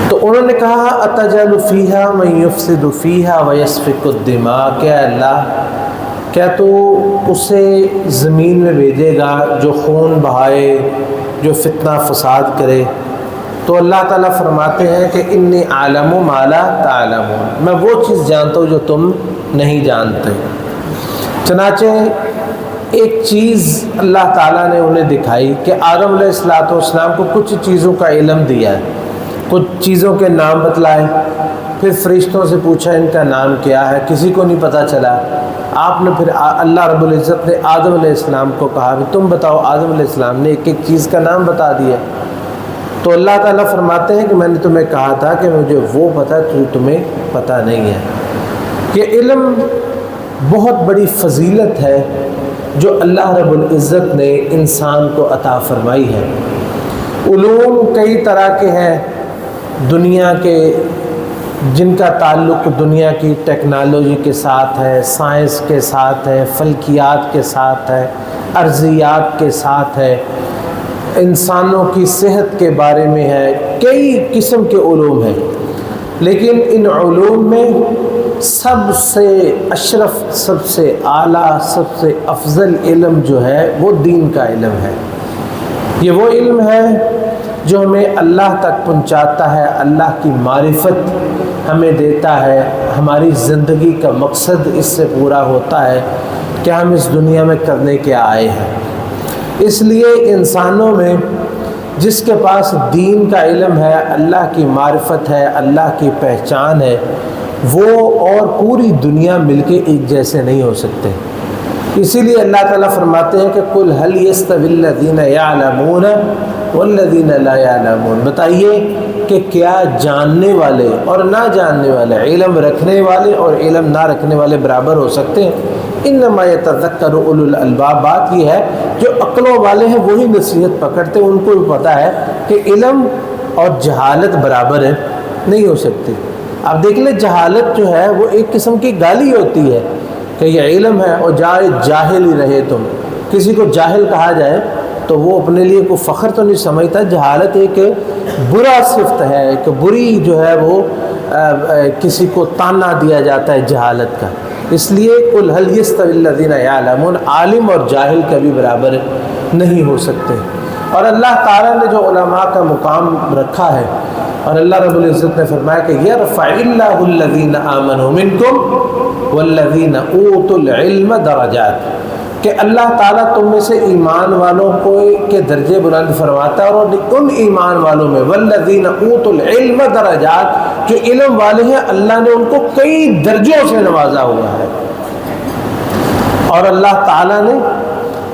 تو انہوں نے کہا اتجعل فیہا من یفسد فیہا ویسفک الدماء، کہ اللہ کیا تو اسے زمین میں بھیجے گا جو خون بہائے، جو فتنہ فساد کرے؟ تو اللہ تعالیٰ فرماتے ہیں کہ انی اعلم ما لا تعلمون، میں وہ چیز جانتا ہوں جو تم نہیں جانتے۔ چنانچہ ایک چیز اللہ تعالیٰ نے انہیں دکھائی کہ آدم علیہ السلام کو کچھ چیزوں کا علم دیا ہے، کچھ چیزوں کے نام بتلائے، پھر فرشتوں سے پوچھا ان کا نام کیا ہے، کسی کو نہیں پتہ چلا۔ آپ نے پھر اللہ رب العزت نے آدم علیہ السلام کو کہا کہ تم بتاؤ۔ آدم علیہ السلام نے ایک ایک چیز کا نام بتا دیا۔ تو اللہ تعالیٰ فرماتے ہیں کہ میں نے تمہیں کہا تھا کہ مجھے وہ پتہ جو تمہیں پتہ نہیں ہے۔ یہ علم بہت بڑی فضیلت ہے جو اللہ رب العزت نے انسان کو عطا فرمائی ہے۔ علوم کئی طرح کے ہیں دنیا کے، جن کا تعلق دنیا کی ٹیکنالوجی کے ساتھ ہے، سائنس کے ساتھ ہے، فلکیات کے ساتھ ہے، ارضیات کے ساتھ ہے، انسانوں کی صحت کے بارے میں ہے، کئی قسم کے علوم ہیں۔ لیکن ان علوم میں سب سے اشرف، سب سے اعلیٰ، سب سے افضل علم جو ہے وہ دین کا علم ہے۔ یہ وہ علم ہے جو ہمیں اللہ تک پہنچاتا ہے، اللہ کی معرفت ہمیں دیتا ہے، ہماری زندگی کا مقصد اس سے پورا ہوتا ہے کہ ہم اس دنیا میں کرنے کے آئے ہیں۔ اس لیے انسانوں میں جس کے پاس دین کا علم ہے، اللہ کی معرفت ہے، اللہ کی پہچان ہے، وہ اور پوری دنیا مل کے ایک جیسے نہیں ہو سکتے۔ اسی لیے اللہ تعالیٰ فرماتے ہیں کہ قُلْ هَلْ يَسْتَوِي الَّذِينَ يَعْلَمُونَ وَالَّذِينَ لَا يَعْلَمُونَ، بتائیے کہ کیا جاننے والے اور نہ جاننے والے، علم رکھنے والے اور علم نہ رکھنے والے برابر ہو سکتے ہیں؟ انما یتذکر اولو الالباب، بات یہ ہے جو عقلوں والے ہیں وہی نصیحت پکڑتے ہیں، ان کو بھی پتہ ہے کہ علم اور جہالت برابر ہے، نہیں ہو سکتی۔ اب دیکھ لیں جہالت جو ہے وہ ایک قسم کی گالی ہوتی ہے کہ یہ علم ہے اور جاہل ہی رہے تم۔ کسی کو جاہل کہا جائے تو وہ اپنے لیے کوئی فخر تو نہیں سمجھتا، جہالت ایک برا صفت ہے، ایک بری جو ہے وہ کسی کو تانا دیا جاتا ہے جہالت کا۔ اس لیے قُلْ هَلْ يَسْتَوِي الَّذِينَ يَعْلَمُونَ، عالم اور جاہل کبھی برابر نہیں ہو سکتے۔ اور اللہ تعالیٰ نے جو علماء کا مقام رکھا ہے، اور اللہ رب العزت نے فرمایا کہ يَرْفَعِ اللَّهُ الَّذِينَ آمَنُوا مِنْكُمْ وَالَّذِينَ أُوتُوا الْعِلْمَ دَرَجَاتٍ، کہ اللہ تعالیٰ تم میں سے ایمان والوں کو کے درجے بلند فرماتا ہے، اور ان ایمان والوں میں والذین اوتوا العلم درجات، جو علم والے ہیں اللہ نے ان کو کئی درجوں سے نوازا ہوا ہے۔ اور اللہ تعالیٰ نے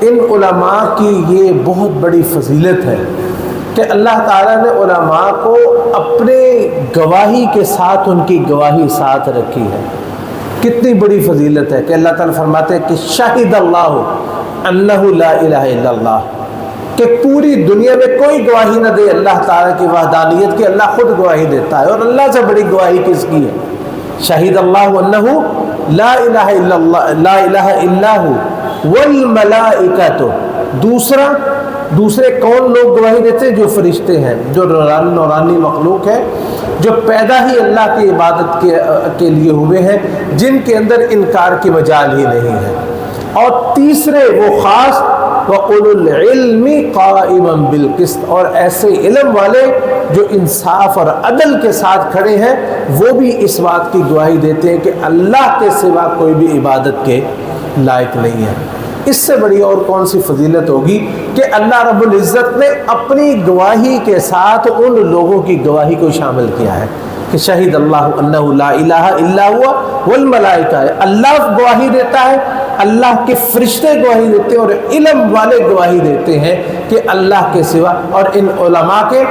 ان علماء کی یہ بہت بڑی فضیلت ہے کہ اللہ تعالیٰ نے علماء کو اپنے گواہی کے ساتھ ان کی گواہی ساتھ رکھی ہے۔ کتنی بڑی فضیلت ہے کہ اللہ تعالیٰ فرماتے ہیں کہ شاہد اللہ انہ لا الہ الا اللہ، کہ پوری دنیا میں کوئی گواہی نہ دے اللہ تعالیٰ کی وحدانیت کی، اللہ خود گواہی دیتا ہے۔ اور اللہ سے بڑی گواہی کس کی ہے؟ شاہد اللہ انہ لا الہ الا اللہ، لا الہ الا ہو والملائکۃ، دوسرے کون لوگ گواہی دیتے ہیں؟ جو فرشتے ہیں، جو نورانی مخلوق ہے، جو پیدا ہی اللہ کی عبادت کے لیے ہوئے ہیں، جن کے اندر انکار کی مجال ہی نہیں ہے۔ اور تیسرے وہ خاص وَأُولُو الْعِلْمِ قَائِمًا بِالْقِسْطِ، اور ایسے علم والے جو انصاف اور عدل کے ساتھ کھڑے ہیں، وہ بھی اس بات کی گواہی دیتے ہیں کہ اللہ کے سوا کوئی بھی عبادت کے لائق نہیں ہے۔ اس سے بڑی اور کون سی فضیلت ہوگی کہ اللہ رب العزت نے اپنی گواہی کے ساتھ ان لوگوں کی گواہی کو شامل کیا ہے کہ شہید اللہ انہ لا الہ الا ہوا والملائکہ، اللہ گواہی دیتا ہے، اللہ کے فرشتے گواہی دیتے ہیں، اور علم والے گواہی دیتے ہیں کہ اللہ کے سوا۔ اور ان علماء کے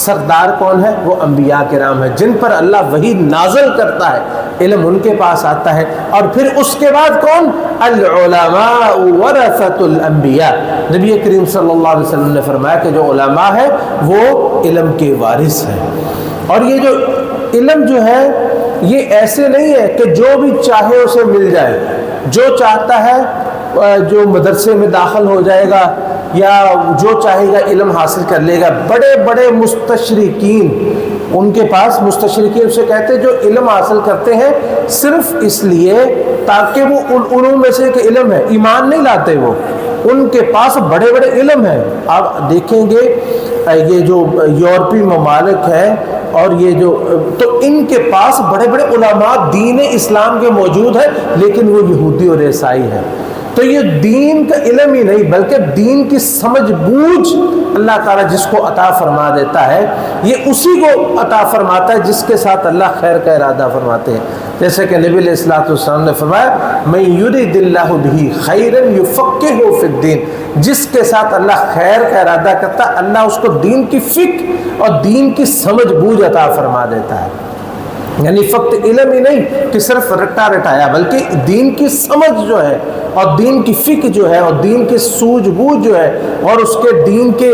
سردار کون ہے؟ وہ انبیاء کرام ہیں، جن پر اللہ وحی نازل کرتا ہے، علم ان کے پاس آتا ہے۔ اور پھر اس کے بعد کون؟ العلماء ورثۃ الانبیاء، نبی کریم صلی اللہ علیہ وسلم نے فرمایا کہ جو علماء ہیں وہ علم کے وارث ہیں۔ اور یہ جو علم جو ہے یہ ایسے نہیں ہے کہ جو بھی چاہے اسے مل جائے، جو چاہتا ہے جو مدرسے میں داخل ہو جائے گا یا جو چاہے گا علم حاصل کر لے گا۔ بڑے بڑے مستشرقین ان کے پاس مستشرقین سے کہتے ہیں جو علم حاصل کرتے ہیں صرف اس لیے تاکہ وہ ان علوم میں سے کہ علم ہے، ایمان نہیں لاتے، وہ ان کے پاس بڑے بڑے علم ہیں۔ آپ دیکھیں گے یہ جو یورپی ممالک ہیں اور یہ جو تو ان کے پاس بڑے بڑے علماء دین اسلام کے موجود ہیں، لیکن وہ یہودی اور عیسائی ہیں۔ تو یہ دین کا علم ہی نہیں بلکہ دین کی سمجھ بوجھ اللہ تعالیٰ جس کو عطا فرما دیتا ہے، یہ اسی کو عطا فرماتا ہے جس کے ساتھ اللہ خیر کا ارادہ فرماتے ہیں۔ جیسے کہ نبی علیہ الصلوۃ والسلام نے فرمایا من یرید اللہ بہ خیرا یفقہہ فی الدین، جس کے ساتھ اللہ خیر کا ارادہ کرتا ہے اللہ اس کو دین کی فکر اور دین کی سمجھ بوجھ عطا فرما دیتا ہے۔ یعنی فقط علم ہی نہیں کہ صرف رٹا رٹایا، بلکہ دین کی سمجھ جو ہے اور دین کی فکر جو ہے اور دین کی سوجھ بوجھ جو ہے اور اس کے دین کے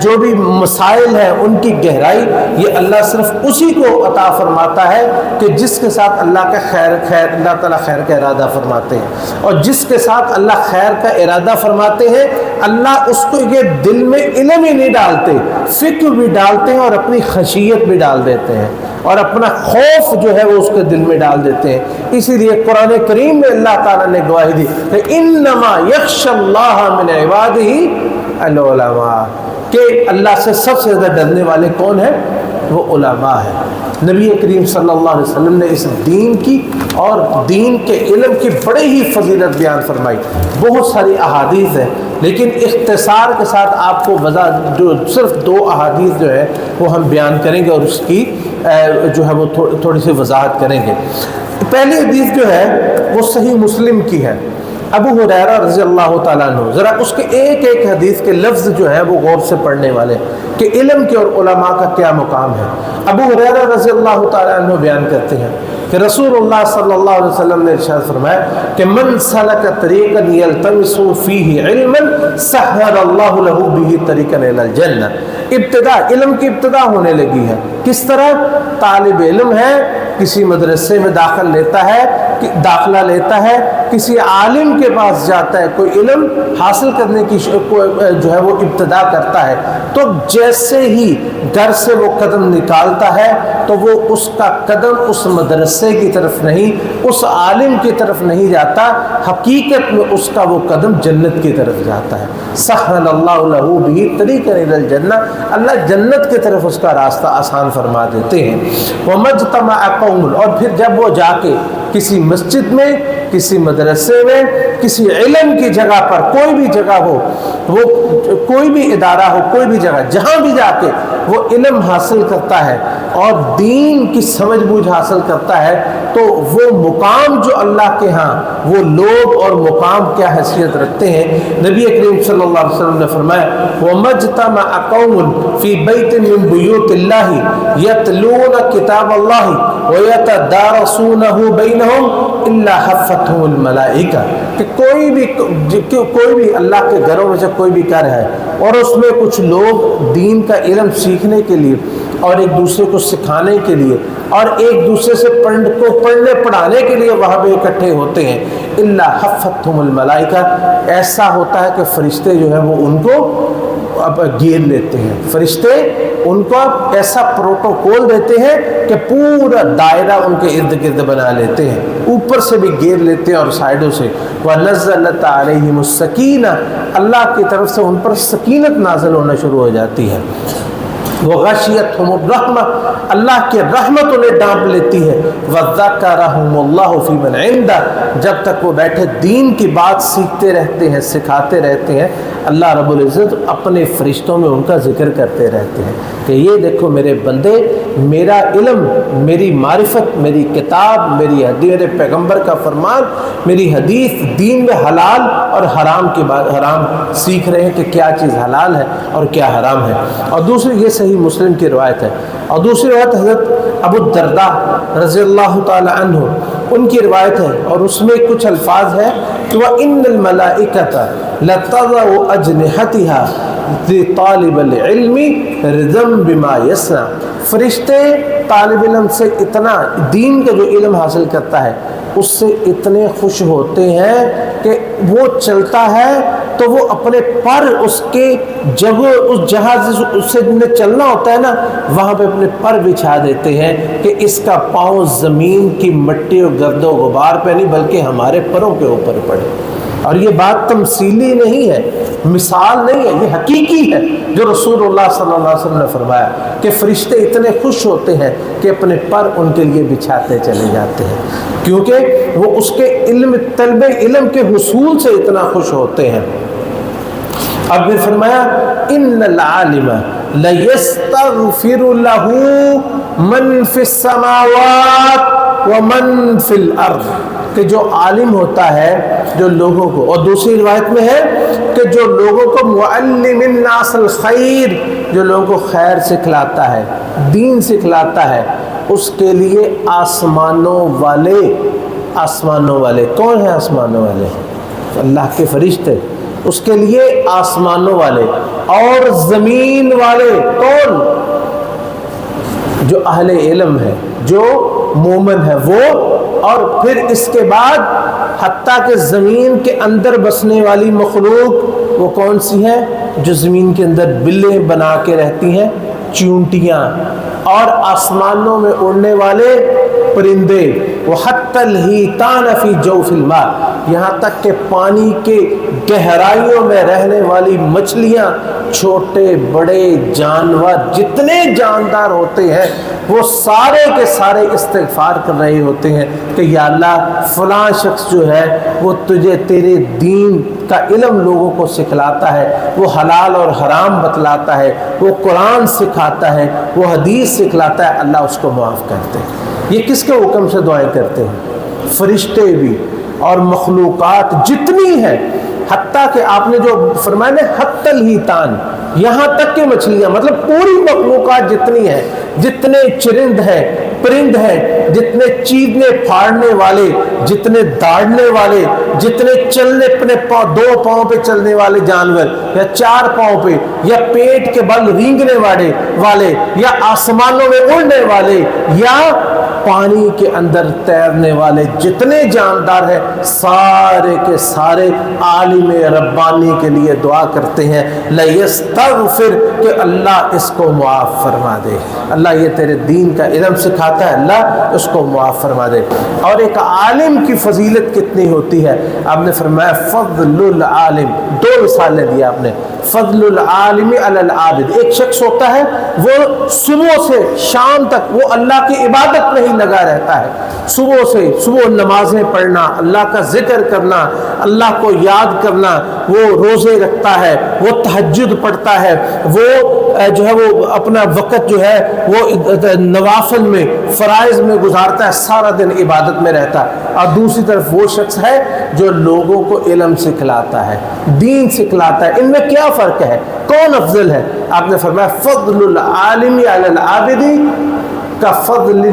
جو بھی مسائل ہیں ان کی گہرائی، یہ اللہ صرف اسی کو عطا فرماتا ہے کہ جس کے ساتھ اللہ کا اللہ تعالیٰ خیر کا ارادہ فرماتے ہیں، اور جس کے ساتھ اللہ خیر کا ارادہ فرماتے ہیں اللہ اس کو یہ دل میں علم ہی نہیں ڈالتے، فکر بھی ڈالتے ہیں اور اپنی خشیت بھی ڈال دیتے ہیں اور اپنا خوف جو ہے وہ اس کے دل میں ڈال دیتے ہیں۔ اسی لیے قرآن کریم میں اللہ تعالیٰ نے گواہی دی کہ انما یخشی اللہ من عبادہ العلماء، کہ اللہ سے سب سے زیادہ ڈرنے والے کون ہیں؟ وہ علماء ہیں۔ نبی کریم صلی اللہ علیہ وسلم نے اس دین کی اور دین کے علم کی بڑے ہی فضیلت بیان فرمائی، بہت ساری احادیث ہیں، لیکن اختصار کے ساتھ آپ کو جو صرف 2 احادیث جو ہے وہ ہم بیان کریں گے اور اس کی جو ہے وہ تھوڑی سی وضاحت کریں گے۔ پہلی حدیث جو ہے وہ صحیح مسلم کی ہے، ابو ہریرہ رضی اللہ تعالیٰ عنہ، ذرا اس کے ایک ایک حدیث کے لفظ جو ہے وہ غور سے پڑھنے والے کہ علم کے اور علماء کا کیا مقام ہے۔ ابو ہریرہ رضی اللہ تعالیٰ عنہ بیان کرتے ہیں کہ رسول اللہ صلی اللہ علیہ وسلم نے ارشاد فرمایا کہ من سلک طریقا یلتمس فیہ علما سہل اللہ لہ بہ طریقا الی الجنہ۔ ابتدا علم کی ابتدا ہونے لگی ہے، کس طرح؟ طالب علم ہے، کسی مدرسے میں داخلہ لیتا ہے، کسی عالم کے پاس جاتا ہے، کوئی علم حاصل کرنے کی جو ہے وہ ابتدا کرتا ہے، تو جیسے ہی گھر سے وہ قدم نکالتا ہے تو وہ اس کا قدم اس مدرسے کی طرف نہیں، اس عالم کی طرف نہیں جاتا، حقیقت میں اس کا وہ قدم جنت کی طرف جاتا ہے۔ سہل اللہ لہ بہ طریقا الی الجنہ، اللہ جنت کی طرف اس کا راستہ آسان فرما دیتے ہیں۔ ومجتمع قوم، اور پھر جب وہ جا کے کسی مسجد میں، کسی مدرسے میں، کسی علم کی جگہ پر، کوئی بھی جگہ ہو، وہ کوئی بھی ادارہ ہو، کوئی بھی جگہ، جہاں بھی جا کے وہ علم حاصل کرتا ہے اور دین کی سمجھ بوجھ حاصل کرتا ہے، تو وہ مقام جو اللہ کے ہاں، وہ لوگ اور مقام کیا حیثیت رکھتے ہیں۔ نبی کریم صلی اللہ علیہ وسلم نے فرمایا وَمَجْتَمَعَ قَوْمٌ فِي بَيْتٍ مِّن بُيُوتِ اللَّهِ يَتْلُونَ كِتَابَ اللَّهِ وَيَتَدَارَسُونَهُ بَيْنَهُمْ إِلَّا حَفَّتْهُمُ الْمَلَائِكَةُ، کہ کوئی بھی اللہ کے گھروں میں سے کوئی بھی گھر ہے اور اس میں کچھ لوگ دین کا علم سیکھنے کے لیے اور ایک دوسرے کو سکھانے کے لیے اور ایک دوسرے سے پڑھنے پڑھانے کے لیے وہاں پہ اکٹھے ہوتے ہیں، الا حفتہم الملائکہ، ایسا ہوتا ہے کہ فرشتے جو ہیں وہ ان کو اب گیر لیتے ہیں، فرشتے ان کو ایسا پروٹوکول دیتے ہیں کہ پورا دائرہ ان کے ارد گرد بنا لیتے ہیں، اوپر سے بھی گیر لیتے ہیں اور سائڈوں سے۔ وَنَزَّلَتْ عَلَيْهِمُ السَّكِينَةُ، اللہ کی طرف سے ان پر سکینت نازل ہونا شروع ہو جاتی ہے۔ وغشیتہم الرحمہ، اللہ کی رحمت انہیں ڈانپ لیتی ہے۔ وذکرہم اللہ فی من عندہ، جب تک وہ بیٹھے دین کی بات سیکھتے رہتے ہیں، سکھاتے رہتے ہیں، اللہ رب العزت اپنے فرشتوں میں ان کا ذکر کرتے رہتے ہیں کہ یہ دیکھو میرے بندے، میرا علم، میری معرفت، میری کتاب، میری حدیث، میرے پیغمبر کا فرمان، میری حدیث، دین میں حلال اور حرام کی بات، حرام سیکھ رہے ہیں کہ کیا چیز حلال ہے اور کیا حرام ہے۔ اور دوسری یہ صحیح مسلم کی روایت ہے، اور دوسری روایت حضرت ابو الدرداء رضی اللہ تعالی عنہ ان کی روایت ہے، اور اس میں کچھ الفاظ ہے کہ وَإِنَّ الْمَلَائِكَةَ لَتَضَعُ أَجْنِحَتِهَا لِطَالِبِ الْعِلْمِ رِضًا بِمَا يَصْنَعُ، فرشتے طالب علم سے اتنا دین کا جو علم حاصل کرتا ہے اس سے اتنے خوش ہوتے ہیں کہ وہ چلتا ہے تو وہ اپنے پر اس کے جگہ اس جہاز سے چلنا ہوتا ہے نا وہاں پہ اپنے پر بچھا دیتے ہیں کہ اس کا پاؤں زمین کی مٹی اور گرد و غبار پہ نہیں بلکہ ہمارے پروں کے اوپر پڑے. اور یہ بات تمثیلی نہیں ہے, مثال نہیں ہے, یہ حقیقی ہے جو رسول اللہ صلی اللہ علیہ وسلم نے فرمایا کہ فرشتے اتنے خوش ہوتے ہیں کہ اپنے پر ان کے لیے بچھاتے چلے جاتے ہیں, کیونکہ وہ اس کے طلب علم کے حصول سے اتنا خوش ہوتے ہیں. اب پھر فرمایا ان العالم لیستغفر له من فی السماوات ومن فی الارض, کہ جو عالم ہوتا ہے جو لوگوں کو, اور دوسری روایت میں ہے کہ جو لوگوں کو معلم الناس الخیر, جو لوگوں کو خیر سکھلاتا ہے, دین سکھلاتا ہے, اس کے لیے آسمانوں والے کون ہیں؟ آسمانوں والے اللہ کے فرشتے, اس کے لیے آسمانوں والے اور زمین والے کون؟ جو اہل علم ہے, جو مومن ہے وہ, اور پھر اس کے بعد حتیٰ کہ زمین کے اندر بسنے والی مخلوق وہ کون سی ہے؟ جو زمین کے اندر بلیں بنا کے رہتی ہیں, چیونٹیاں, اور آسمانوں میں اڑنے والے پرندے, وحتی الحیتان فی جوف الماء, یہاں تک کہ پانی کے گہرائیوں میں رہنے والی مچھلیاں, چھوٹے بڑے جانور جتنے جاندار ہوتے ہیں وہ سارے کے سارے استغفار کر رہے ہوتے ہیں کہ یا اللہ فلاں شخص جو ہے وہ تجھے تیرے دین کا علم لوگوں کو سکھلاتا ہے, وہ حلال اور حرام بتلاتا ہے, وہ قرآن سکھاتا ہے, وہ حدیث سکھلاتا ہے, اللہ اس کو معاف کرتے ہیں. یہ کس کے حکم سے دعائیں کرتے ہیں؟ فرشتے بھی اور مخلوقات جتنی ہیں, حتیٰ کہ آپ نے جو فرمایا نا حتی الحیتان, یہاں تک کہ مچھلیاں, مطلب پوری مخلوقات جتنی ہیں, جتنے چرند ہیں, پرند ہیں, جتنے چیرنے پھاڑنے والے, جتنے داڑنے والے, جتنے چلنے اپنے دو پاؤں پہ چلنے والے جانور, یا چار پاؤں پہ, یا پیٹ کے بل رینگنے والے, یا آسمانوں میں اڑنے والے, یا پانی کے اندر تیرنے والے, جتنے جاندار ہیں سارے کے سارے عالم ربانی کے لیے دعا کرتے ہیں لیستغفر, کہ اللہ اس کو معاف فرما دے, اللہ یہ تیرے دین کا علم سکھاتا ہے, اللہ اس کو معاف فرما دے. اور ایک عالم کی فضیلت کتنی ہوتی ہے, آپ نے فرمایا فضل العالم, دو مثالیں دی آپ نے, فضل العالم علی العابد, ایک شخص ہوتا ہے وہ صبح سے شام تک وہ اللہ کی عبادت میں ہی لگا رہتا ہے, صبح نمازیں پڑھنا, اللہ کا ذکر کرنا, اللہ کو یاد کرنا, وہ روزے رکھتا ہے, وہ تہجد پڑھتا ہے, وہ جو ہے وہ اپنا وقت جو ہے وہ نوافل میں فرائض میں گزارتا ہے, سارا دن عبادت میں رہتا ہے. اور دوسری طرف وہ شخص ہے جو لوگوں کو علم سکھلاتا ہے, دین سکھلاتا ہے. ان میں کیا فرق ہے, کون افضل ہے؟ آپ نے فرمایا فضل العالم علی العابد کفضل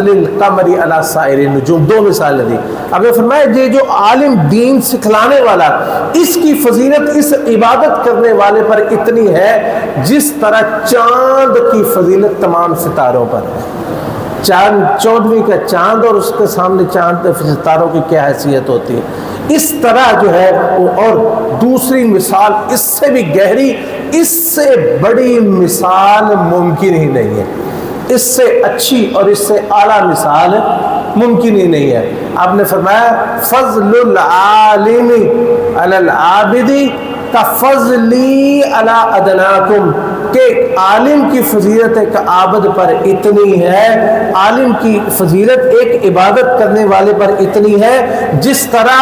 القمر علی سائر النجوم, دو مثالیں دی. اب نے فرمایا یہ جو عالم دین سکھلانے والا, اس کی فضیلت اس عبادت کرنے والے پر اتنی ہے جس طرح چاند کی فضیلت تمام ستاروں پر ہے. چاند, 14ویں کا چاند اور اس کے سامنے چاند ستاروں کی کیا حیثیت ہوتی ہے, اس طرح جو ہے. اور دوسری مثال اس سے بھی گہری, اس سے بڑی مثال ممکن ہی نہیں ہے, اس سے اچھی اور اس سے اعلیٰ مثال ممکن ہی نہیں ہے. آپ نے فرمایا فضل العالم علی العابد کفضلی علی ادناکم, کہ عالم کی فضیلت ایک عابد پر اتنی ہے, عالم کی فضیلت ایک عبادت کرنے والے پر اتنی ہے جس طرح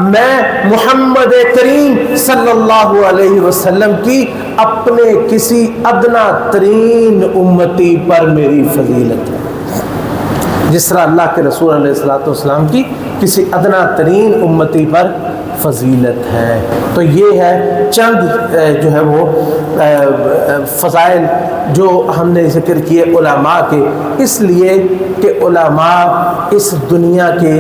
میں محمد کریم صلی اللہ علیہ وسلم کی اپنے کسی ادنا ترین امتی پر میری فضیلت ہے, جس طرح اللہ کے رسول علیہ السلام کی کسی ادنا ترین امتی پر فضیلت ہے. تو یہ ہے چند جو ہے وہ فضائل جو ہم نے ذکر کیے علماء کے, اس لیے کہ علماء اس دنیا کے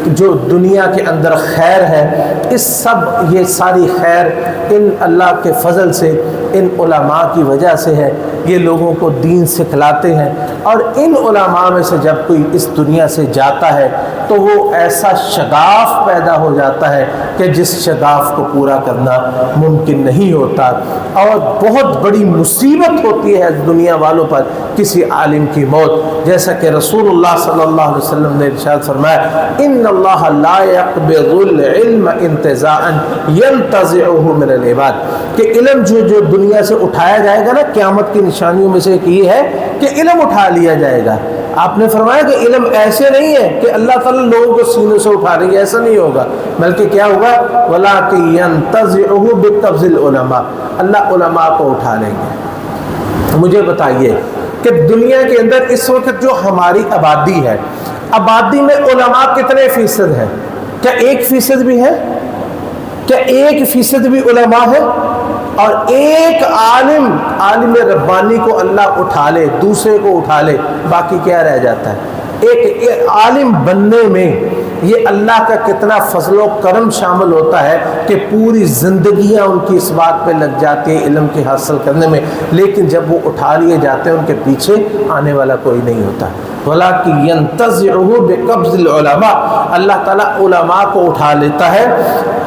جو دنیا کے اندر خیر ہے, اس سب یہ ساری خیر ان اللہ کے فضل سے, ان علماء کی وجہ سے ہے. یہ لوگوں کو دین سکھلاتے ہیں، اور ان علماء میں سے جب کوئی اس دنیا سے جاتا ہے تو وہ ایسا شغاف پیدا ہو جاتا ہے کہ جس شغاف کو پورا کرنا ممکن نہیں ہوتا، اور بہت بڑی مصیبت ہوتی ہے دنیا والوں پر کسی عالم کی موت، جیسا کہ رسول اللہ صلی اللہ علیہ وسلم نے ارشاد فرمایا ان اللہ لا يقبض العلم انتزاعا ينتزعه من العباد، کہ علم جو دنیا سے اٹھایا جائے گا نا، قیامت کی نشانیوں میں سے ایک یہ ہے کہ علم اٹھا لیا جائے گا۔ آپ نے فرمایا کہ علم ایسے نہیں ہے کہ اللہ تعالیٰ لوگوں کو سینے سے اٹھا رہی ہے، ایسا نہیں ہوگا، بلکہ کیا ہوگا وَلَٰكِن يَنْتَزِعُهُ بِقَبْضِ الْعُلَمَاء، اللہ علماء کو اٹھا لیں گے۔ مجھے بتائیے کہ دنیا کے اندر اس وقت جو ہماری آبادی ہے، آبادی میں علماء کتنے فیصد ہیں؟ کیا 1% بھی ہے؟ کیا 1% بھی علماء ہے؟ اور ایک عالم ربانی کو اللہ اٹھا لے، دوسرے کو اٹھا لے، باقی کیا رہ جاتا ہے؟ ایک عالم بننے میں یہ اللہ کا کتنا فضل و کرم شامل ہوتا ہے کہ پوری زندگیاں ان کی اس بات پہ لگ جاتی ہیں علم کی حاصل کرنے میں، لیکن جب وہ اٹھا لیے جاتے ہیں ان کے پیچھے آنے والا کوئی نہیں ہوتا۔ وَلَٰكِن يَنْتَزِعُهُ بِقَبْضِ الْعُلَمَاء، اللہ تعالیٰ علماء کو اٹھا لیتا ہے،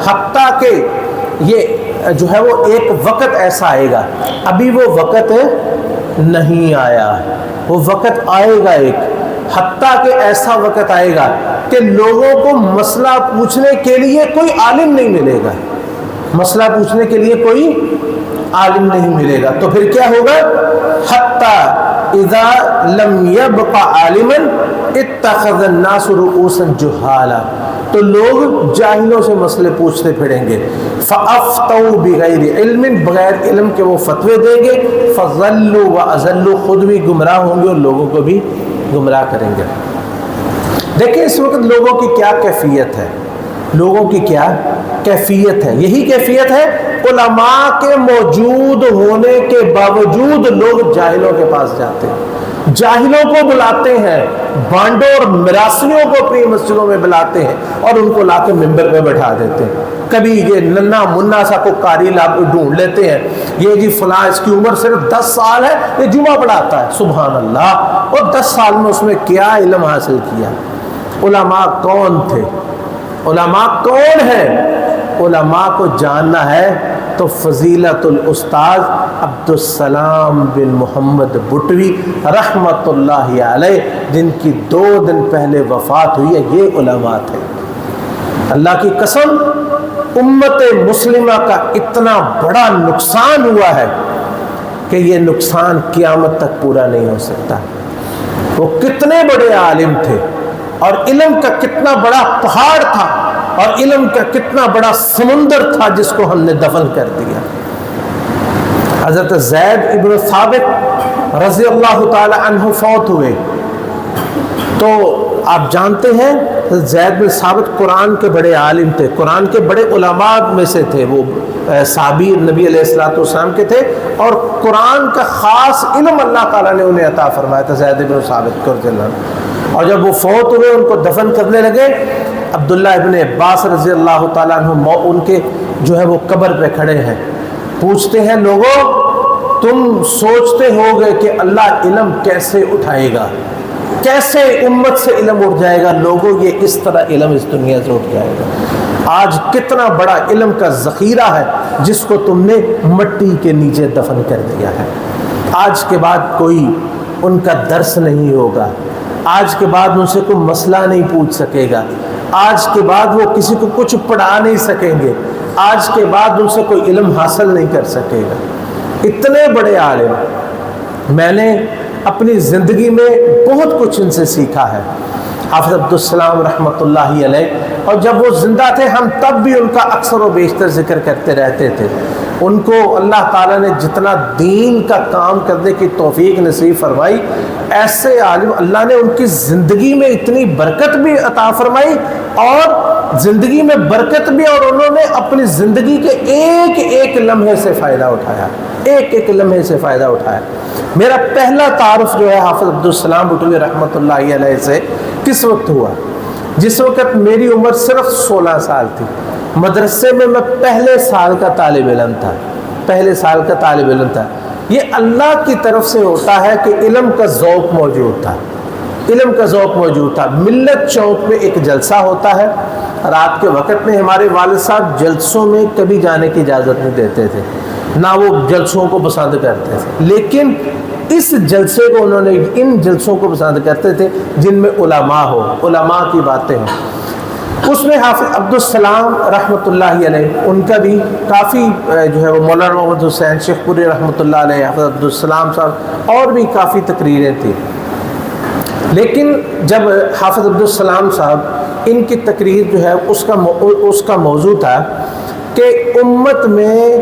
حتیٰ کہ یہ جو ہے وہ ایک وقت ایسا آئے گا، ابھی وہ وقت نہیں آیا، وہ وقت آئے گا ایک، حتیٰ کہ ایسا وقت آئے گا کہ لوگوں کو مسئلہ پوچھنے کے لیے کوئی عالم نہیں ملے گا، مسئلہ پوچھنے کے لیے کوئی عالم نہیں ملے گا، تو پھر کیا ہوگا؟ حتیٰ اذا لم يبق عالما اتخذ الناس رؤوسا جہالا، تو لوگ جاہلوں سے مسئلے پوچھتے پھریں گے، فافتوا بغیر علم، بغیر علم کے وہ فتوے دیں گے، فضلوا واضلوا، خود بھی گمراہ ہوں گے اور لوگوں کو بھی گمراہ کریں گے۔ دیکھیں اس وقت لوگوں کی کیا کیفیت ہے، لوگوں کی کیا کیفیت ہے، یہی کیفیت ہے علماء کے موجود ہونے کے باوجود لوگ جاہلوں کے پاس جاتے ہیں، جاہلوں کو بلاتے ہیں، بانڈوں اور مراسیوں کو اپنی مسجدوں میں بلاتے ہیں اور ان کو لا کے ممبر پہ بٹھا دیتے ہیں۔ کبھی یہ ننا منا سا کو قاری ڈھونڈ لیتے ہیں، یہ جی فلاں اس کی عمر صرف 10 سال ہے، یہ جمعہ پڑھاتا ہے، سبحان اللہ، اور 10 سال میں اس میں کیا علم حاصل کیا؟ علماء کون تھے؟ علماء کون ہیں؟ علماء کو جاننا ہے تو فضیلت الاستاذ عبدالسلام بن محمد بٹوی رحمت اللہ علیہ، جن کی 2 دن پہلے وفات ہوئی ہے، یہ علماء تھے۔ اللہ کی قسم، امت مسلمہ کا اتنا بڑا نقصان ہوا ہے کہ یہ نقصان قیامت تک پورا نہیں ہو سکتا۔ وہ کتنے بڑے عالم تھے، اور علم کا کتنا بڑا پہاڑ تھا، اور علم کا کتنا بڑا سمندر تھا جس کو ہم نے دفن کر دیا۔ حضرت زید ابن ثابت رضی اللہ تعالی عنہ فوت ہوئے، تو آپ جانتے ہیں زید بن ثابت قرآن کے بڑے عالم تھے، قرآن کے بڑے علماء میں سے تھے، وہ صحابی نبی علیہ الصلوۃ والسلام کے تھے، اور قرآن کا خاص علم اللہ تعالیٰ نے انہیں عطا فرمایا تھا زید بن ثابت کو رضی اللہ عنہ۔ اور جب وہ فوت ہوئے ان کو دفن کرنے لگے، عبداللہ ابن عباس رضی اللہ تعالیٰ عنہ ان کے جو ہے وہ قبر پہ کھڑے ہیں، پوچھتے ہیں لوگوں تم سوچتے ہوگے کہ اللہ علم کیسے اٹھائے گا، کیسے امت سے علم اٹھ جائے گا؟ لوگوں یہ اس طرح علم اس دنیا سے اٹھ جائے گا۔ آج کتنا بڑا علم کا ذخیرہ ہے جس کو تم نے مٹی کے نیچے دفن کر دیا ہے۔ آج کے بعد کوئی ان کا درس نہیں ہوگا، آج کے بعد ان سے کوئی مسئلہ نہیں پوچھ سکے گا، آج کے بعد وہ کسی کو کچھ پڑھا نہیں سکیں گے، آج کے بعد ان سے کوئی علم حاصل نہیں کر سکے گا۔ اتنے بڑے عالم، میں نے اپنی زندگی میں بہت کچھ ان سے سیکھا ہے۔ حافظ عبدالسلام رحمۃ اللہ علیہ، اور جب وہ زندہ تھے ہم تب بھی ان کا اکثر و بیشتر ذکر کرتے رہتے تھے۔ ان کو اللہ تعالیٰ نے جتنا دین کا کام کرنے کی توفیق نصیب فرمائی، ایسے عالم اللہ نے ان کی زندگی میں اتنی برکت بھی عطا فرمائی، اور زندگی میں برکت بھی، اور انہوں نے اپنی زندگی کے ایک ایک لمحے سے فائدہ اٹھایا، ایک ایک لمحے سے فائدہ اٹھایا۔ میرا پہلا تعارف جو ہے حافظ عبدالسلام بٹوی رحمۃ اللہ علیہ سے کس وقت ہوا؟ جس وقت میری عمر صرف 16 سال تھی، مدرسے میں میں پہلے سال کا طالب علم تھا، پہلے سال کا طالب علم تھا۔ یہ اللہ کی طرف سے ہوتا ہے کہ علم کا ذوق موجود تھا، علم کا ذوق موجود تھا۔ ملت چوک میں ایک جلسہ ہوتا ہے رات کے وقت میں، ہمارے والد صاحب جلسوں میں کبھی جانے کی اجازت نہیں دیتے تھے، نہ وہ جلسوں کو پسند کرتے تھے، لیکن اس جلسے کو انہوں نے، ان جلسوں کو پسند کرتے تھے جن میں علماء ہو، علماء کی باتیں ہوں۔ اس میں حافظ عبدالسلام رحمۃ اللہ علیہ، ان کا بھی کافی جو ہے وہ مولانا محمد حسین شیخ پوری رحمۃ اللہ علیہ، حافظ عبدالسلام صاحب، اور بھی کافی تقریریں تھیں۔ لیکن جب حافظ عبدالسلام صاحب، ان کی تقریر جو ہے اس کا موضوع تھا کہ امت میں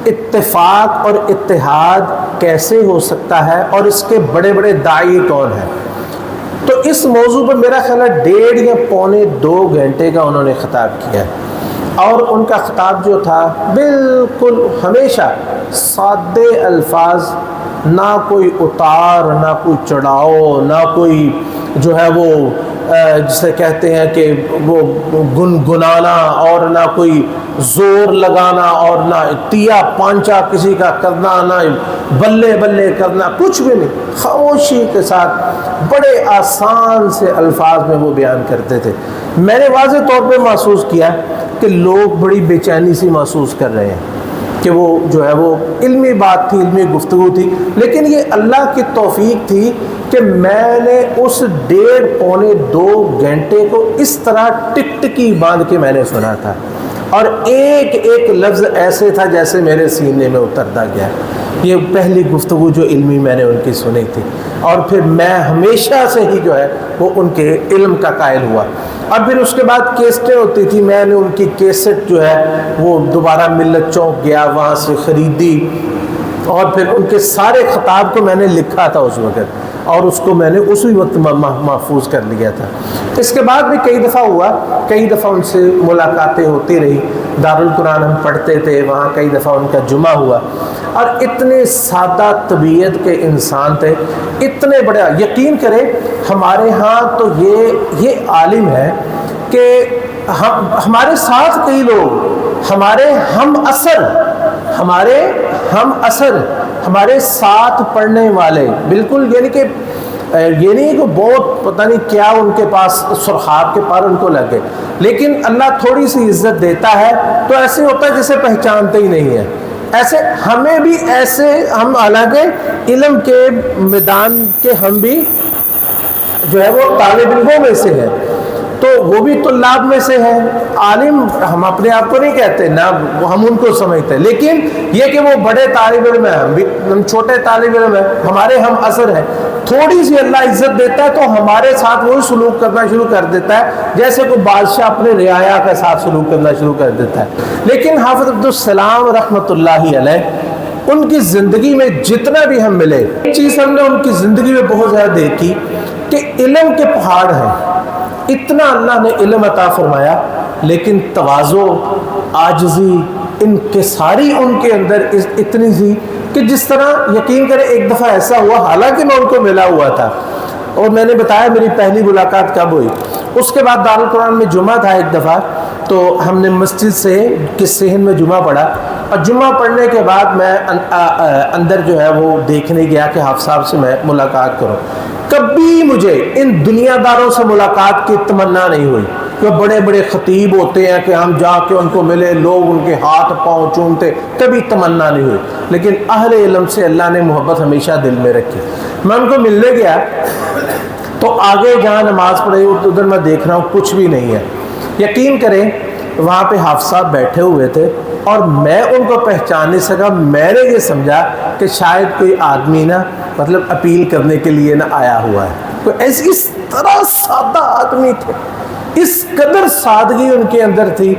اتفاق اور اتحاد کیسے ہو سکتا ہے اور اس کے بڑے بڑے داعی کون ہیں، تو اس موضوع پر میرا خیال ہے 1.5 یا پونے 2 گھنٹے کا انہوں نے خطاب کیا، اور ان کا خطاب جو تھا بالکل ہمیشہ سادے الفاظ، نہ کوئی اتار، نہ کوئی چڑھاؤ، نہ کوئی جو ہے وہ جسے کہتے ہیں کہ وہ گنگنانا، اور نہ کوئی زور لگانا، اور نہ تیا پانچا کسی کا کرنا، نہ بلے بلے کرنا، کچھ بھی نہیں، خاموشی کے ساتھ بڑے آسان سے الفاظ میں وہ بیان کرتے تھے۔ میں نے واضح طور پہ محسوس کیا کہ لوگ بڑی بے چینی سی محسوس کر رہے ہیں کہ وہ جو ہے وہ علمی بات تھی، علمی گفتگو تھی، لیکن یہ اللہ کی توفیق تھی کہ میں نے اس 1.5 پونے 2 گھنٹے کو اس طرح ٹک ٹکی باندھ کے میں نے سنا تھا، اور ایک ایک لفظ ایسے تھا جیسے میرے سینے میں اترتا گیا۔ یہ پہلی گفتگو جو علمی میں نے ان کی سنی تھی، اور پھر میں ہمیشہ سے ہی جو ہے وہ ان کے علم کا قائل ہوا۔ اور پھر اس کے بعد کیسٹیں ہوتی تھی، میں نے ان کی کیسٹ جو ہے وہ دوبارہ ملت چوک گیا، وہاں سے خریدی، اور پھر ان کے سارے خطاب کو میں نے لکھا تھا اس وقت، اور اس کو میں نے اسی وقت محفوظ کر لیا تھا۔ اس کے بعد بھی کئی دفعہ ہوا، کئی دفعہ ان سے ملاقاتیں ہوتی رہی، دارالقرآن ہم پڑھتے تھے، وہاں کئی دفعہ ان کا جمعہ ہوا، اور اتنے سادہ طبیعت کے انسان تھے، اتنے بڑے، یقین کریں ہمارے ہاں تو یہ عالم ہے کہ ہمارے ساتھ کئی لوگ، ہمارے ہم اثر ہمارے ساتھ پڑھنے والے، بالکل یعنی کہ یہ نہیں کہ بہت پتہ نہیں کیا ان کے پاس سرخاب کے پار ان کو لگ گئے، لیکن اللہ تھوڑی سی عزت دیتا ہے تو ایسے ہوتا ہے جسے پہچانتے ہی نہیں ہے۔ ایسے ہمیں بھی ایسے، ہم حالانکہ علم کے میدان کے ہم بھی جو ہے وہ طالب علموں میں سے ہیں، تو وہ بھی طلاب میں سے ہیں، عالم ہم اپنے آپ کو نہیں کہتے، نہ ہم ان کو سمجھتے، لیکن یہ کہ وہ بڑے طالب علم ہیں، ہم چھوٹے طالب علم ہیں، ہمارے ہم اثر ہیں، تھوڑی سی اللہ عزت دیتا ہے تو ہمارے ساتھ وہی سلوک کرنا شروع کر دیتا ہے جیسے کوئی بادشاہ اپنے رعایا کے ساتھ سلوک کرنا شروع کر دیتا ہے۔ لیکن حافظ عبدالسلام رحمۃ اللہ علیہ، ان کی زندگی میں جتنا بھی ہم ملے، ایک چیز ہم نے ان کی زندگی میں بہت زیادہ دیکھی کہ علم کے پہاڑ ہیں، اتنا اللہ نے علم عطا فرمایا، لیکن تواضع، عاجزی، انکساری ان کے اندر اتنی تھی کہ جس طرح یقین کریں ایک دفعہ ایسا ہوا، حالانکہ میں ان کو ملا ہوا تھا، اور میں نے بتایا میری پہلی ملاقات کب ہوئی، اس کے بعد دارالقرآن میں جمعہ تھا ایک دفعہ، تو ہم نے مسجد سے صحن میں جمعہ پڑھا، اور جمعہ پڑھنے کے بعد میں اندر جو ہے وہ دیکھنے گیا کہ حافظ صاحب سے میں ملاقات کروں۔ کبھی مجھے ان دنیا داروں سے ملاقات کی تمنا نہیں ہوئی، جو بڑے بڑے خطیب ہوتے ہیں کہ ہم جا کے ان کو ملے، لوگ ان کے ہاتھ پاؤں چومتے، کبھی تمنا نہیں ہوئی، لیکن اہل علم سے اللہ نے محبت ہمیشہ دل میں رکھی۔ میں ان کو ملنے گیا تو آگے جہاں نماز پڑھی ادھر میں دیکھ رہا ہوں کچھ بھی نہیں ہے، یقین کریں وہاں پہ حافظ صاحب بیٹھے ہوئے تھے، اور میں ان کو پہچان نہیں سکا، میں نے یہ سمجھا کہ شاید کوئی آدمی نا مطلب اپیل کرنے کے لیے نہ آیا ہوا ہے، کوئی ایسی اس طرح سادہ آدمی تھے، اس قدر سادگی ان کے اندر تھی،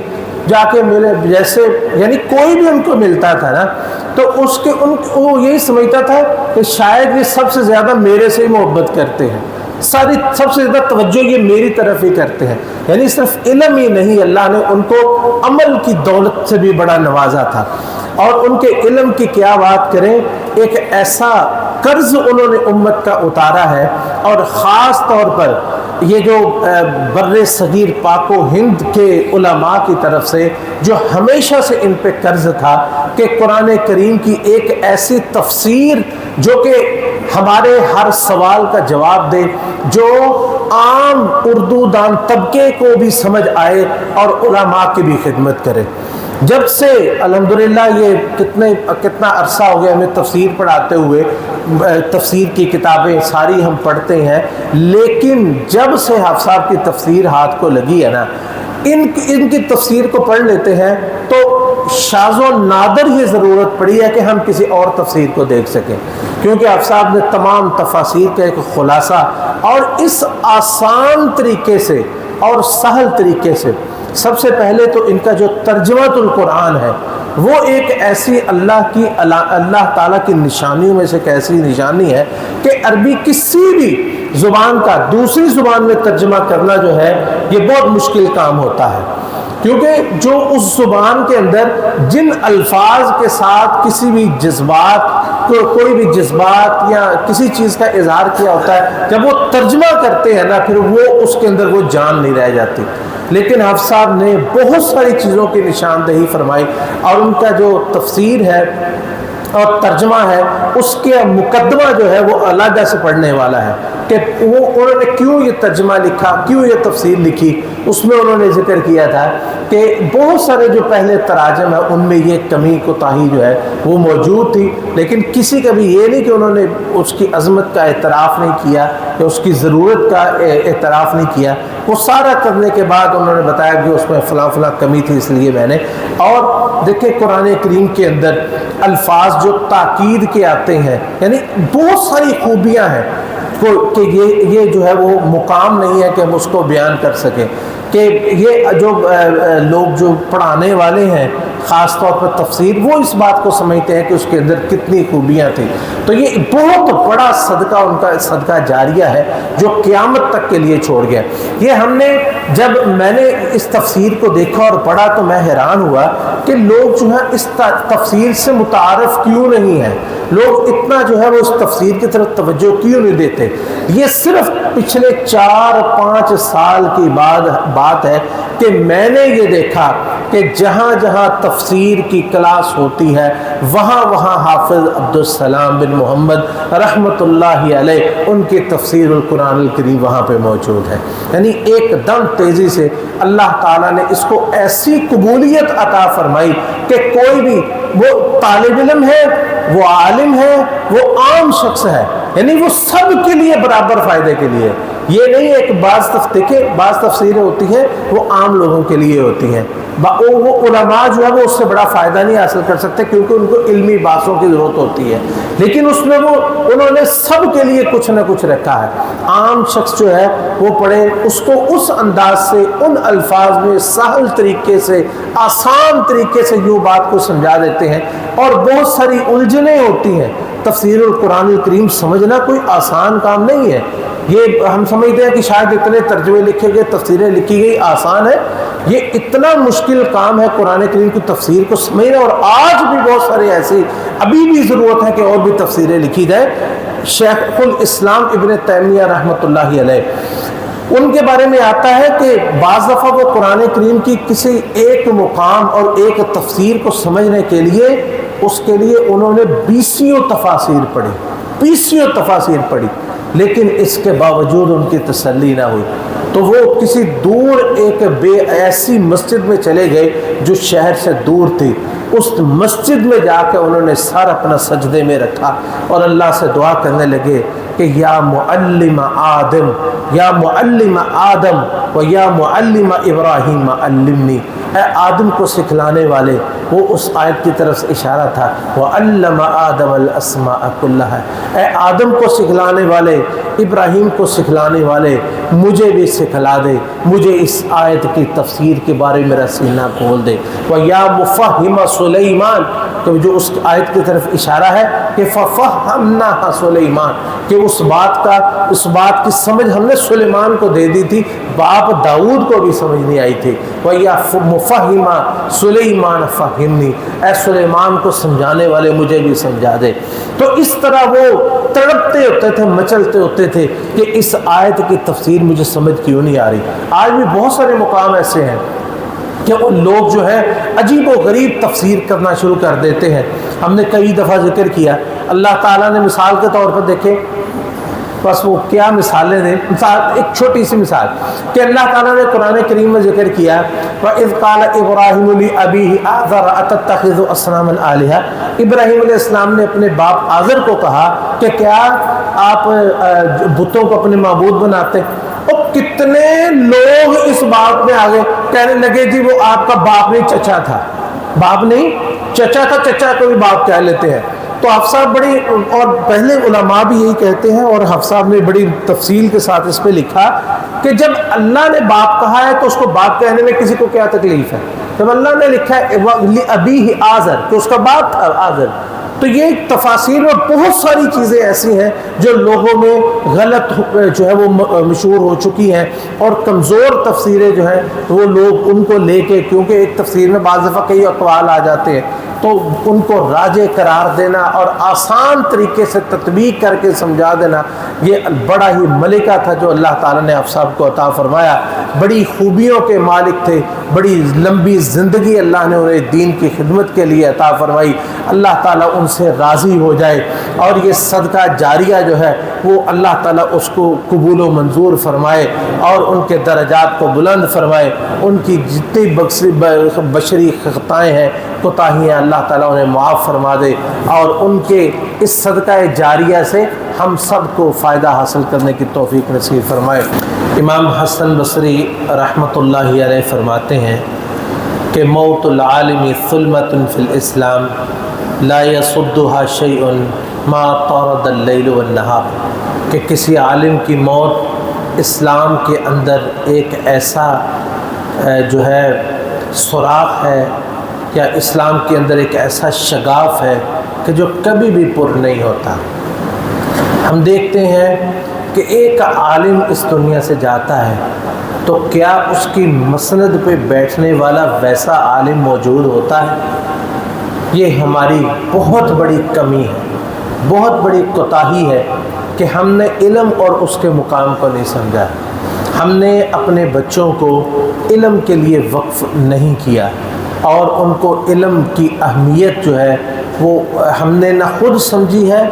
جا کے ملے جیسے یعنی کوئی بھی ان کو ملتا تھا نا تو وہ یہی سمجھتا تھا کہ شاید یہ سب سے زیادہ میرے سے ہی محبت کرتے ہیں، سب سے زیادہ توجہ یہ میری طرف ہی کرتے ہیں، یعنی صرف علم ہی نہیں، اللہ نے ان کو عمل کی دولت سے بھی بڑا نوازا تھا، اور ان کے علم کی کیا بات کریں، ایک ایسا قرض انہوں نے امت کا اتارا ہے، اور خاص طور پر یہ جو بر صغیر پاک و ہند کے علماء کی طرف سے جو ہمیشہ سے ان پہ قرض تھا کہ قرآن کریم کی ایک ایسی تفسیر جو کہ ہمارے ہر سوال کا جواب دے، جو عام اردو دان طبقے کو بھی سمجھ آئے اور علماء کی بھی خدمت کرے۔ جب سے الحمدللہ یہ کتنا عرصہ ہو گیا ہمیں تفسیر پڑھاتے ہوئے، تفسیر کی کتابیں ساری ہم پڑھتے ہیں، لیکن جب سے حافظ صاحب کی تفسیر ہاتھ کو لگی ہے نا، ان کی تفسیر کو پڑھ لیتے ہیں تو شاذ و نادر یہ ضرورت پڑی ہے کہ ہم کسی اور تفسیر کو دیکھ سکیں، کیونکہ حافظ صاحب نے تمام تفاسیر کا ایک خلاصہ اور اس آسان طریقے سے اور سہل طریقے سے، سب سے پہلے تو ان کا جو ترجمۃ القرآن ہے وہ ایک ایسی اللہ تعالیٰ کی نشانیوں میں سے ایک ایسی نشانی ہے کہ عربی کسی بھی زبان کا دوسری زبان میں ترجمہ کرنا جو ہے یہ بہت مشکل کام ہوتا ہے، کیونکہ جو اس زبان کے اندر جن الفاظ کے ساتھ کسی بھی کوئی بھی جذبات یا کسی چیز کا اظہار کیا ہوتا ہے، جب وہ ترجمہ کرتے ہیں نا پھر وہ اس کے اندر وہ جان نہیں رہ جاتی۔ لیکن حافظ صاحب نے بہت ساری چیزوں کی نشاندہی فرمائی، اور ان کا جو تفسیر ہے اور ترجمہ ہے اس کے مقدمہ جو ہے وہ علیحدہ سے پڑھنے والا ہے کہ انہوں نے کیوں یہ ترجمہ لکھا، کیوں یہ تفسیر لکھی۔ اس میں انہوں نے ذکر کیا تھا کہ بہت سارے جو پہلے تراجم ہیں ان میں یہ کمی کوتاہی جو ہے وہ موجود تھی، لیکن کسی کا بھی یہ نہیں کہ انہوں نے اس کی عظمت کا اعتراف نہیں کیا یا اس کی ضرورت کا اعتراف نہیں کیا۔ وہ سارا کرنے کے بعد انہوں نے بتایا کہ اس میں فلاں فلاں کمی تھی، اس لیے میں نے۔ اور دیکھیں قرآن کریم کے اندر الفاظ جو تاکید کے آتے ہیں، یعنی بہت ساری خوبیاں ہیں کہ یہ جو ہے وہ مقام نہیں ہے کہ ہم اس کو بیان کر سکیں، کہ یہ جو لوگ جو پڑھانے والے ہیں خاص طور پر تفسیر، وہ اس بات کو سمجھتے ہیں کہ اس کے اندر کتنی خوبیاں تھیں۔ تو یہ بہت بڑا صدقہ ان کا صدقہ جاریہ ہے جو قیامت تک کے لیے چھوڑ گیا۔ یہ ہم نے جب میں نے اس تفسیر کو دیکھا اور پڑھا تو میں حیران ہوا کہ لوگ جو ہے اس تفسیر سے متعارف کیوں نہیں ہیں، لوگ اتنا جو ہے وہ اس تفسیر کی طرف توجہ کیوں نہیں دیتے۔ یہ صرف پچھلے 4-5 سال کی بات ہے کہ میں نے یہ دیکھا کہ جہاں جہاں تفسیر کی کلاس ہوتی ہے وہاں حافظ عبدالسلام بن محمد رحمۃ اللہ علیہ ان کی تفسیر القرآن الکریم وہاں پہ موجود ہے۔ یعنی ایک دم تیزی سے اللہ تعالیٰ نے اس کو ایسی قبولیت عطا فرمائی کہ کوئی بھی، وہ طالب علم ہے، وہ عالم ہے، وہ عام شخص ہے، یعنی وہ سب کے لیے برابر فائدے کے لیے۔ یہ نہیں ہے کہ بعض تفسیریں ہوتی ہیں وہ عام لوگوں کے لیے ہوتی ہیں، وہ علماء جو ہے وہ اس سے بڑا فائدہ نہیں حاصل کر سکتے کیونکہ ان کو علمی باتوں کی ضرورت ہوتی ہے، لیکن اس میں انہوں نے سب کے لیے کچھ نہ کچھ رکھا ہے۔ عام شخص جو ہے وہ پڑھے، اس کو اس انداز سے، ان الفاظ میں سہل طریقے سے، آسان طریقے سے یوں بات کو سمجھا دیتے ہیں، اور بہت ساری الجھنیں ہوتی ہیں۔ تفسیر القرآن الکریم سمجھنا کوئی آسان کام نہیں ہے۔ یہ ہم سمجھتے ہیں کہ شاید اتنے ترجمے لکھے گئے، تفسیریں لکھی گئی، آسان ہے۔ یہ اتنا مشکل کام ہے قرآن کریم کی تفسیر کو سمجھنا، اور آج بھی بہت سارے ایسی ابھی بھی ضرورت ہے کہ اور بھی تفسیریں لکھی جائیں۔ شیخ الاسلام ابن تیمیہ رحمۃ اللہ علیہ، ان کے بارے میں آتا ہے کہ بعض دفعہ وہ قرآن کریم کی کسی ایک مقام اور ایک تفسیر کو سمجھنے کے لیے اس کے لیے انہوں نے 20 تفاسیر پڑھی، لیکن اس کے باوجود ان کی تسلی نہ ہوئی، تو وہ کسی دور ایک ایسی مسجد میں چلے گئے جو شہر سے دور تھی۔ اس مسجد میں جا کے انہوں نے سر اپنا سجدے میں رکھا اور اللہ سے دعا کرنے لگے کہ یا معلم آدم و یا معلم ابراہیم علمنی، اے آدم کو سکھلانے والے، وہ اس آیت کی طرف اشارہ تھا وَعَلَّمَ آدَمَ الْأَسْمَاءَ كُلَّهَا، اے آدم کو سکھلانے والے، ابراہیم کو سکھلانے والے، مجھے بھی سکھلا دے، مجھے اس آیت کی تفسیر کے بارے میں سینہ کھول دے۔ وَيَا مُفَهِّمَ سُلَيْمَانَ، کہ جو اس آیت کی طرف اشارہ ہے کہ فَفَهَّمْنَاهَا سُلَيْمَانَ، کہ وہ اس بات کی سمجھ ہم نے سلیمان کو دے دی تھی، باپ داؤد کو بھی سمجھ نہیں آئی تھی۔ وَيَا مُفَهِّمَ سُلَيْمَانَ فَهِّمْنِي، اے سلیمان کو سمجھانے والے مجھے بھی سمجھا دے۔ تو اس طرح وہ تڑپتے ہوتے تھے، مچلتے ہوتے تھے کہ اس آیت کی تفسیر مجھے سمجھ کیوں نہیں آ رہی۔ آج بھی بہت سارے مقام ایسے ہیں کہ وہ لوگ جو ہے عجیب و غریب تفسیر کرنا شروع کر دیتے ہیں۔ ہم نے کئی دفعہ ذکر کیا، اللہ تعالیٰ نے مثال کے طور پر دیکھیں، بس وہ کیا مثالیں دیں، ایک چھوٹی سی مثال کہ اللہ تعالیٰ نے قرآن کریم میں ذکر کیا وَإِذْ قَالَ إِبْرَاهِيمُ لِأَبِيهِ آزَرَ أَتَتَّخِذُ أَصْنَامًا آلِهَةً، ابراہیم علیہ السلام نے اپنے باپ آزر کو کہا کہ کیا آپ بتوں کو اپنے معبود بناتے؟ اور کتنے لوگ اس بات میں آگے کہنے لگے جی وہ آپ کا باپ نہیں چچا تھا، باپ نہیں چچا تھا، چچا کو بھی باپ کہہ لیتے ہیں۔ تو حفص صاحب بڑی، اور پہلے علماء بھی یہی کہتے ہیں، اور حفص صاحب نے بڑی تفصیل کے ساتھ اس پہ لکھا کہ جب اللہ نے باپ کہا ہے تو اس کو باپ کہنے میں کسی کو کیا تکلیف ہے؟ جب اللہ نے لکھا ہے لِأَبِيهِ آزر کہ اس کا باپ تھا آزر، تو یہ تفاسیر میں بہت ساری چیزیں ایسی ہیں جو لوگوں میں غلط جو ہے وہ مشہور ہو چکی ہیں، اور کمزور تفسیریں جو ہیں وہ لوگ ان کو لے کے، کیونکہ ایک تفسیر میں بعض دفعہ کئی اقوال آ جاتے ہیں، تو ان کو راجع قرار دینا اور آسان طریقے سے تطبیق کر کے سمجھا دینا، یہ بڑا ہی ملکہ تھا جو اللہ تعالیٰ نے حفص صاحب کو عطا فرمایا۔ بڑی خوبیوں کے مالک تھے، بڑی لمبی زندگی اللہ نے انہیں دین کی خدمت کے لیے عطا فرمائی۔ اللہ تعالیٰ ان سے راضی ہو جائے، اور یہ صدقہ جاریہ جو ہے وہ اللہ تعالیٰ اس کو قبول و منظور فرمائے، اور ان کے درجات کو بلند فرمائے، ان کی جتنی بشری خطائیں ہیں، کوتاہیاں، اللہ تعالیٰ انہیں معاف فرما دے، اور ان کے اس صدقہ جاریہ سے ہم سب کو فائدہ حاصل کرنے کی توفیق نصیب فرمائے۔ امام حسن بصری رحمۃ اللہ علیہ فرماتے ہیں کہ موت العالم ظلمۃ فی الاسلام لا يصدها شیء ما طارد اللیل والنہار، کہ کسی عالم کی موت اسلام کے اندر ایک ایسا جو ہے سوراخ ہے، یا اسلام کے اندر ایک ایسا شگاف ہے کہ جو کبھی بھی پر نہیں ہوتا۔ ہم دیکھتے ہیں کہ ایک عالم اس دنیا سے جاتا ہے تو کیا اس کی مسند پہ بیٹھنے والا ویسا عالم موجود ہوتا ہے؟ یہ ہماری بہت بڑی کمی ہے، بہت بڑی کوتاہی ہے کہ ہم نے علم اور اس کے مقام کو نہیں سمجھا، ہم نے اپنے بچوں کو علم کے لیے وقف نہیں کیا، اور ان کو علم کی اہمیت جو ہے وہ ہم نے نہ خود سمجھی ہے،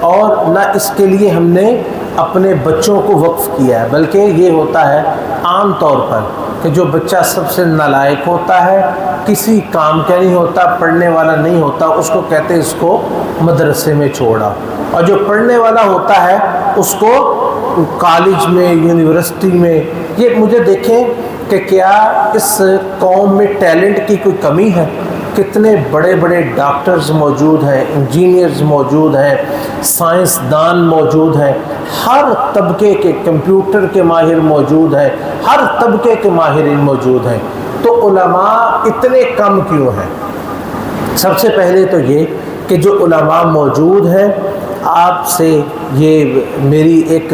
اور نہ اس کے لیے ہم نے اپنے بچوں کو وقف کیا ہے۔ بلکہ یہ ہوتا ہے عام طور پر کہ جو بچہ سب سے نالائق ہوتا ہے، کسی کام کا نہیں ہوتا، پڑھنے والا نہیں ہوتا، اس کو کہتے ہیں اس کو مدرسے میں چھوڑا، اور جو پڑھنے والا ہوتا ہے اس کو کالج میں، یونیورسٹی میں۔ یہ مجھے دیکھیں کہ کیا اس قوم میں ٹیلنٹ کی کوئی کمی ہے؟ کتنے بڑے بڑے ڈاکٹرز موجود ہیں، انجینئرز موجود ہیں، سائنسدان موجود ہیں، ہر طبقے کے، کمپیوٹر کے ماہر موجود ہیں، ہر طبقے کے ماہرین موجود ہیں، تو علماء اتنے کم کیوں ہیں؟ سب سے پہلے تو یہ کہ جو علماء موجود ہیں، آپ سے یہ میری ایک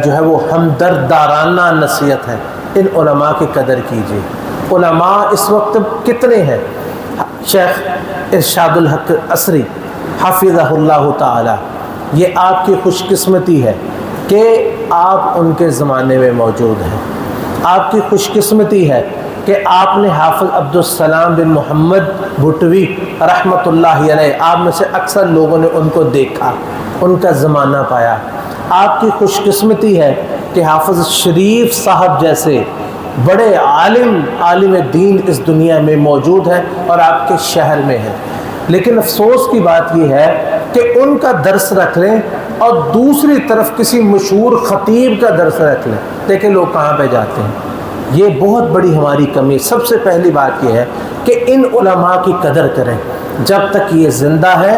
جو ہے وہ ہمدردانہ نصیحت ہے، ان علماء کی قدر کیجیے۔ علماء اس وقت کتنے ہیں؟ شیخ ارشاد الحق عصری حفظہ اللہ تعالی، یہ آپ کی خوش قسمتی ہے کہ آپ ان کے زمانے میں موجود ہیں، آپ کی خوش قسمتی ہے کہ آپ نے حافظ عبدالسلام بن محمد بھٹوی رحمۃ اللہ علیہ، آپ میں سے اکثر لوگوں نے ان کو دیکھا، ان کا زمانہ پایا۔ آپ کی خوش قسمتی ہے کہ حافظ شریف صاحب جیسے بڑے عالم دین اس دنیا میں موجود ہیں اور آپ کے شہر میں ہیں، لیکن افسوس کی بات یہ ہے کہ ان کا درس رکھ لیں اور دوسری طرف کسی مشہور خطیب کا درس رکھ لیں، دیکھیں لوگ کہاں پہ جاتے ہیں۔ یہ بہت بڑی ہماری کمی۔ سب سے پہلی بات یہ ہے کہ ان علماء کی قدر کریں، جب تک یہ زندہ ہے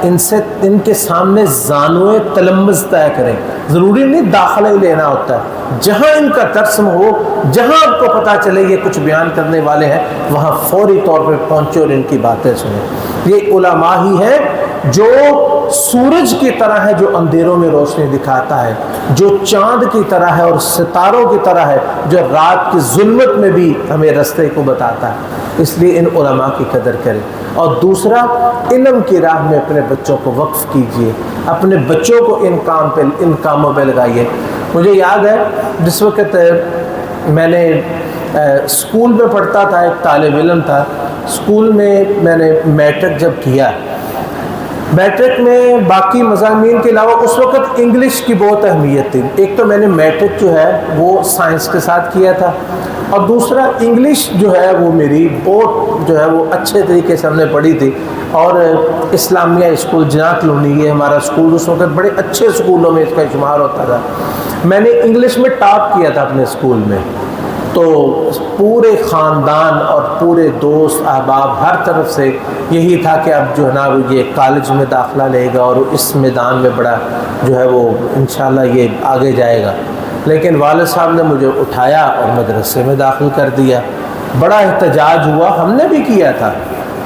ان کے سامنے زانوئے تلمذ طے کریں۔ ضروری نہیں داخلہ ہی لینا ہوتا ہے، جہاں ان کا درس ہو، جہاں آپ کو پتہ چلے یہ کچھ بیان کرنے والے ہیں، وہاں فوری طور پہ پہنچے اور ان کی باتیں سنیں۔ یہ علماء ہی ہیں جو سورج کی طرح ہے جو اندھیروں میں روشنی دکھاتا ہے، جو چاند کی طرح ہے اور ستاروں کی طرح ہے جو رات کی ظلمت میں بھی ہمیں رستے کو بتاتا ہے۔ اس لیے ان علماء کی قدر کریں۔ اور دوسرا، علم کی راہ میں اپنے بچوں کو وقف کیجئے، اپنے بچوں کو ان کاموں پہ لگائیے۔ مجھے یاد ہے جس وقت میں نے اسکول میں پڑھتا تھا، ایک طالب علم تھا، اسکول میں نے میٹرک جب کیا، میٹرک میں باقی مضامین کے علاوہ اس وقت انگلش کی بہت اہمیت تھی۔ ایک تو میں نے میٹرک جو ہے وہ سائنس کے ساتھ کیا تھا، اور دوسرا انگلش جو ہے وہ میری بہت جو ہے وہ اچھے طریقے سے ہم نے پڑھی تھی۔ اور اسلامیہ اسکول جناح کالونی، یہ ہمارا اسکول اس وقت بڑے اچھے اسکولوں میں اس کا شمار ہوتا تھا۔ میں نے انگلش میں ٹاپ کیا تھا اپنے اسکول میں، تو پورے خاندان اور پورے دوست احباب ہر طرف سے یہی تھا کہ اب جو ہے نا یہ کالج میں داخلہ لے گا اور اس میدان میں بڑا جو ہے وہ انشاءاللہ یہ آگے جائے گا۔ لیکن والد صاحب نے مجھے اٹھایا اور مدرسے میں داخل کر دیا۔ بڑا احتجاج ہوا، ہم نے بھی کیا تھا،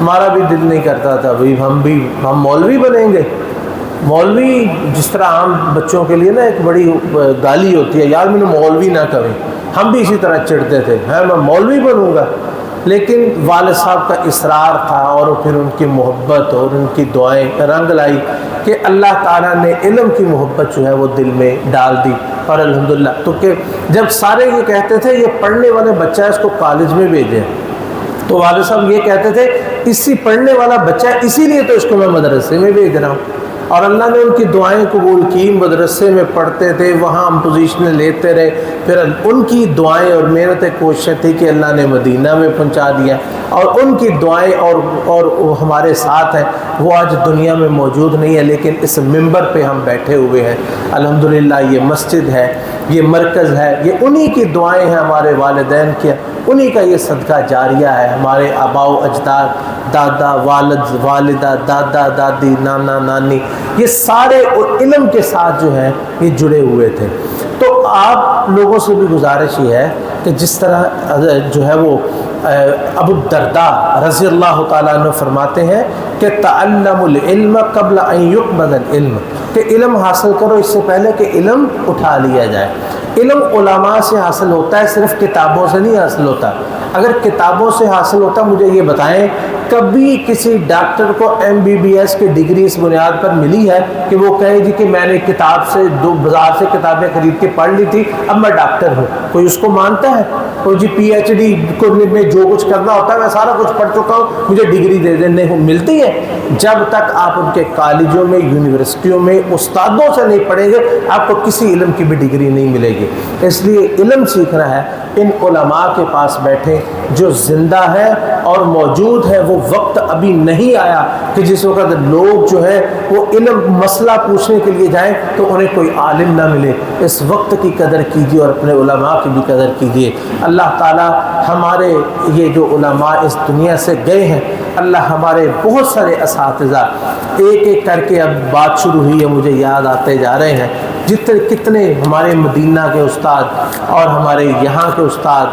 ہمارا بھی دل نہیں کرتا تھا ہم مولوی بنیں گے۔ مولوی جس طرح عام بچوں کے لیے نا ایک بڑی گالی ہوتی ہے، یار مجھے مولوی نہ کہیں، ہم بھی اسی طرح چڑھتے تھے، میں مولوی بنوں گا۔ لیکن والد صاحب کا اصرار تھا اور پھر ان کی محبت اور ان کی دعائیں رنگ لائی کہ اللہ تعالیٰ نے علم کی محبت جو ہے وہ دل میں ڈال دی، اور الحمدللہ۔ تو کہ جب سارے یہ کہتے تھے یہ پڑھنے والے بچہ ہے اس کو کالج میں بھیجیں، تو والد صاحب یہ کہتے تھے اسی پڑھنے والا بچہ ہے اسی لیے تو اس کو میں مدرسے میں بھیج رہا ہوں۔ اور اللہ نے ان کی دعائیں قبول کی، مدرسے میں پڑھتے تھے، وہاں ہم پوزیشنیں لیتے رہے، پھر ان کی دعائیں اور محنتیں کوششیں تھی کہ اللہ نے مدینہ میں پہنچا دیا، اور ان کی دعائیں اور ہمارے ساتھ ہیں۔ وہ آج دنیا میں موجود نہیں ہے، لیکن اس منبر پہ ہم بیٹھے ہوئے ہیں الحمدللہ۔ یہ مسجد ہے، یہ مرکز ہے، یہ انہی کی دعائیں ہیں، ہمارے والدین کی، انہی کا یہ صدقہ جاریہ ہے۔ ہمارے آباء و اجداد، دادا والد والدہ، دادا دادی، نانا نانی، یہ سارے علم کے ساتھ جو ہیں یہ جڑے ہوئے تھے۔ تو آپ لوگوں سے بھی گزارش یہ ہے کہ جس طرح جو ہے وہ ابو الدرداء رضی اللہ تعالیٰ عنہ فرماتے ہیں کہ تعلموا العلم قبل ان يقبض العلم، کہ علم حاصل کرو اس سے پہلے کہ علم اٹھا لیا جائے۔ علم علماء سے حاصل ہوتا ہے، صرف کتابوں سے نہیں حاصل ہوتا۔ اگر کتابوں سے حاصل ہوتا، مجھے یہ بتائیں کبھی کسی ڈاکٹر کو MBBS کی ڈگری اس بنیاد پر ملی ہے کہ وہ کہے جی کہ میں نے کتاب سے بازار سے کتابیں خرید کے پڑھ لی تھی اب میں ڈاکٹر ہوں؟ کوئی اس کو مانتا ہے؟ کوئی جی PhD میں جو کچھ کرنا ہوتا ہے میں سارا کچھ پڑھ چکا ہوں مجھے ڈگری دے دیں؟ نہیں ملتی ہے۔ جب تک آپ ان کے کالجوں میں، یونیورسٹیوں میں استادوں سے نہیں پڑھیں گے آپ کو کسی علم کی بھی ڈگری نہیں ملے گی۔ اس لیے علم سیکھنا ہے، ان علماء کے پاس بیٹھیں جو زندہ ہے اور موجود ہے۔ وہ وقت ابھی نہیں آیا کہ جس وقت لوگ جو ہے وہ علم مسئلہ پوچھنے کے لیے جائیں تو انہیں کوئی عالم نہ ملے۔ اس وقت کی قدر کیجیے اور اپنے علماء کی بھی قدر کیجیے۔ اللہ تعالی ہمارے یہ جو علماء اس دنیا سے گئے ہیں، اللہ ہمارے بہت سارے اساتذہ ایک ایک کر کے اب بات شروع ہوئی ہے مجھے یاد آتے جا رہے ہیں، کتنے ہمارے مدینہ کے استاد اور ہمارے یہاں کے استاد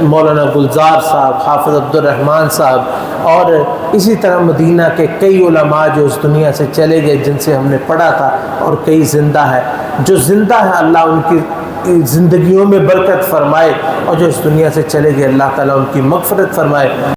مولانا گلزار صاحب، حافظ عبدالرحمن صاحب، اور اسی طرح مدینہ کے کئی علماء جو اس دنیا سے چلے گئے جن سے ہم نے پڑھا تھا، اور کئی زندہ ہے۔ جو زندہ ہے اللہ ان کی زندگیوں میں برکت فرمائے، اور جو اس دنیا سے چلے گئے اللہ تعالیٰ ان کی مغفرت فرمائے۔